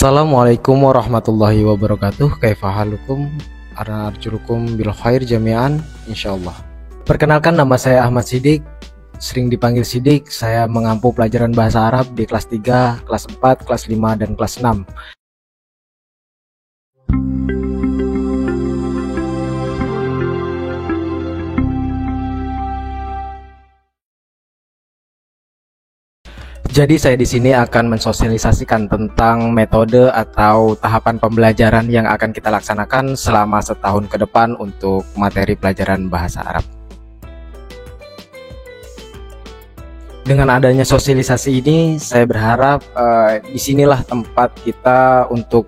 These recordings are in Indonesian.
Assalamualaikum warahmatullahi wabarakatuh. Kaifa halukum? Ana arjulukum bil khair jami'an insyaallah. Perkenalkan, nama saya Ahmad Sidik, sering dipanggil Sidik. Saya mengampu pelajaran bahasa Arab di kelas 3, kelas 4, kelas 5 dan kelas 6. Jadi saya di sini akan mensosialisasikan tentang metode atau tahapan pembelajaran yang akan kita laksanakan selama setahun ke depan untuk materi pelajaran bahasa Arab. Dengan adanya sosialisasi ini, saya berharap disinilah tempat kita untuk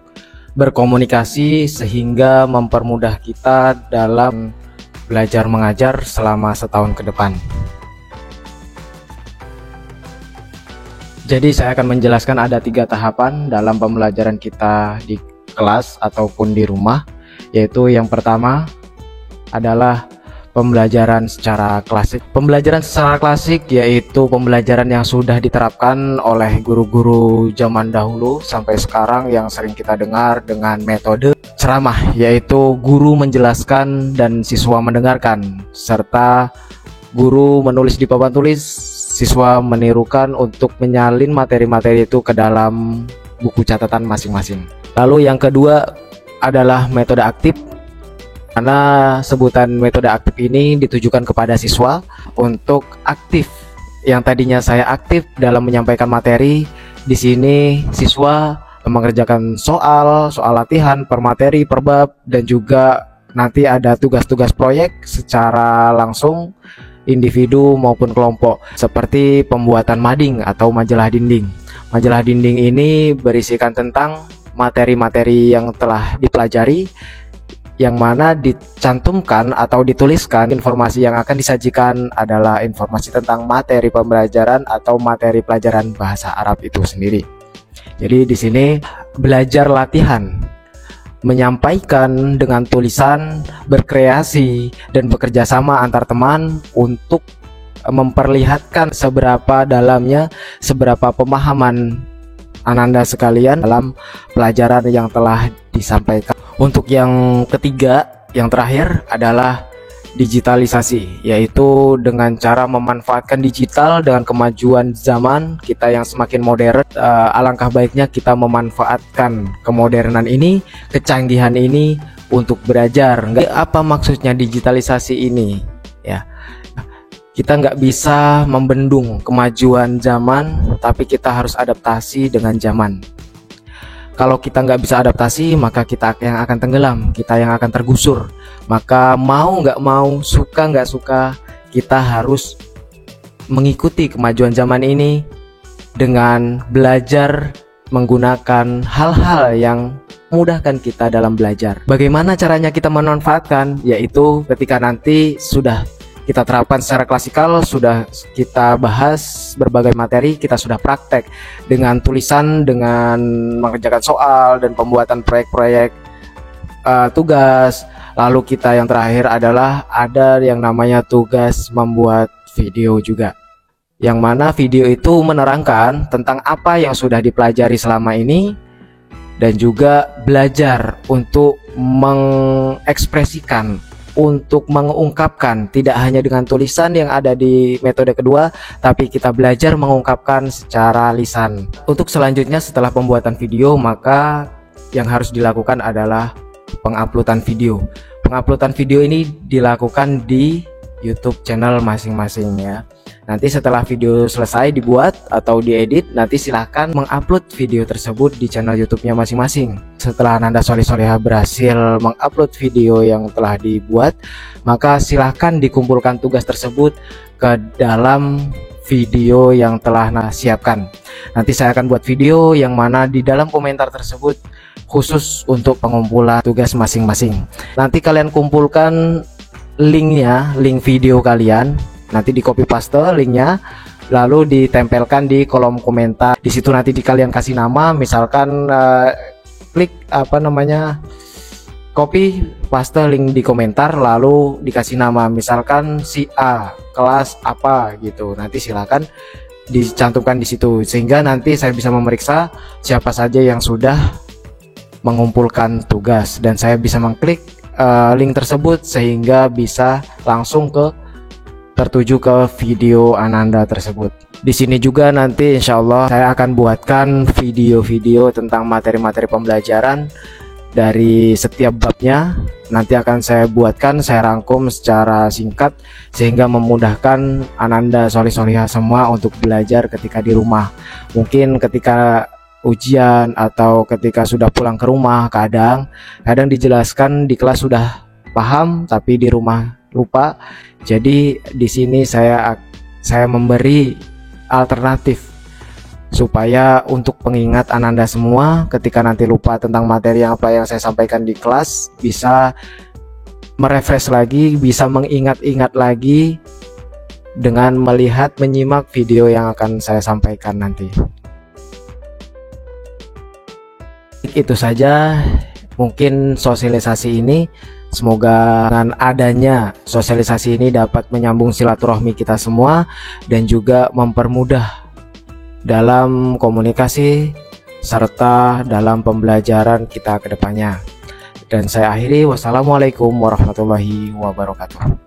berkomunikasi sehingga mempermudah kita dalam belajar mengajar selama setahun ke depan. Jadi saya akan menjelaskan ada 3 tahapan dalam pembelajaran kita di kelas ataupun di rumah, yaitu yang pertama adalah pembelajaran secara klasik. Pembelajaran secara klasik yaitu pembelajaran yang sudah diterapkan oleh guru-guru zaman dahulu sampai sekarang yang sering kita dengar dengan metode ceramah, yaitu guru menjelaskan dan siswa mendengarkan, serta guru menulis di papan tulis, siswa menirukan untuk menyalin materi-materi itu ke dalam buku catatan masing-masing. Lalu yang kedua adalah metode aktif, karena sebutan metode aktif ini ditujukan kepada siswa untuk aktif. Yang tadinya saya aktif dalam menyampaikan materi, di sini siswa mengerjakan soal latihan per materi, per bab, dan juga nanti ada tugas-tugas proyek secara langsung individu maupun kelompok, seperti pembuatan mading atau majalah dinding. Majalah dinding ini berisikan tentang materi-materi yang telah dipelajari, yang mana dicantumkan atau dituliskan informasi yang akan disajikan adalah informasi tentang materi pembelajaran atau materi pelajaran bahasa Arab itu sendiri. Jadi di sini belajar latihan, menyampaikan dengan tulisan, berkreasi, dan bekerja sama antar teman untuk memperlihatkan seberapa dalamnya, seberapa pemahaman Ananda sekalian dalam pelajaran yang telah disampaikan. Untuk yang ketiga, yang terakhir adalah digitalisasi, yaitu dengan cara memanfaatkan digital dengan kemajuan zaman kita yang semakin modern. Alangkah baiknya kita memanfaatkan kemodernan ini, kecanggihan ini untuk belajar. Apa maksudnya digitalisasi ini? Ya, kita nggak bisa membendung kemajuan zaman, tapi kita harus adaptasi dengan zaman. Kalau kita nggak bisa adaptasi, maka kita yang akan tenggelam, kita yang akan tergusur. Maka mau nggak mau, suka nggak suka, kita harus mengikuti kemajuan zaman ini dengan belajar menggunakan hal-hal yang memudahkan kita dalam belajar. Bagaimana caranya kita memanfaatkan? Yaitu ketika nanti sudah kita terapkan secara klasikal, sudah kita bahas berbagai materi, kita sudah praktek dengan tulisan, dengan mengerjakan soal dan pembuatan proyek-proyek tugas. Lalu kita yang terakhir adalah ada yang namanya tugas membuat video juga, yang mana video itu menerangkan tentang apa yang sudah dipelajari selama ini, dan juga belajar untuk mengekspresikan, untuk mengungkapkan, tidak hanya dengan tulisan yang ada di metode kedua, tapi kita belajar mengungkapkan secara lisan. Untuk selanjutnya setelah pembuatan video, maka yang harus dilakukan adalah penguploadan video. Penguploadan video ini dilakukan di YouTube channel masing-masing ya. Nanti setelah video selesai dibuat atau diedit, nanti silahkan mengupload video tersebut di channel YouTube-nya masing-masing. Setelah Ananda Soleh-Soleha berhasil mengupload video yang telah dibuat, maka silahkan dikumpulkan tugas tersebut ke dalam video yang telah siapkan. Nanti saya akan buat video yang mana di dalam komentar tersebut khusus untuk pengumpulan tugas masing-masing. Nanti kalian kumpulkan linknya, link video kalian, nanti di copy paste linknya, lalu ditempelkan di kolom komentar. Di situ nanti kalian kasih nama, misalkan klik copy paste link di komentar, lalu dikasih nama, misalkan si A kelas apa gitu. Nanti silakan dicantumkan di situ, sehingga nanti saya bisa memeriksa siapa saja yang sudah mengumpulkan tugas, dan saya bisa mengklik link tersebut sehingga bisa langsung tertuju ke video Ananda tersebut. Di sini juga nanti insya Allah saya akan buatkan video-video tentang materi-materi pembelajaran dari setiap babnya. Nanti akan saya buatkan, saya rangkum secara singkat sehingga memudahkan Ananda solih-solihah semua untuk belajar ketika di rumah. Mungkin ketika ujian atau ketika sudah pulang ke rumah, kadang dijelaskan di kelas sudah paham tapi di rumah lupa. Jadi di sini saya memberi alternatif supaya untuk pengingat Ananda semua ketika nanti lupa tentang materi yang saya sampaikan di kelas, bisa merefresh lagi, bisa mengingat-ingat lagi dengan menyimak video yang akan saya sampaikan nanti. Itu saja mungkin sosialisasi ini. Semoga dengan adanya sosialisasi ini dapat menyambung silaturahmi kita semua dan juga mempermudah dalam komunikasi serta dalam pembelajaran kita ke depannya. Dan saya akhiri, wassalamualaikum warahmatullahi wabarakatuh.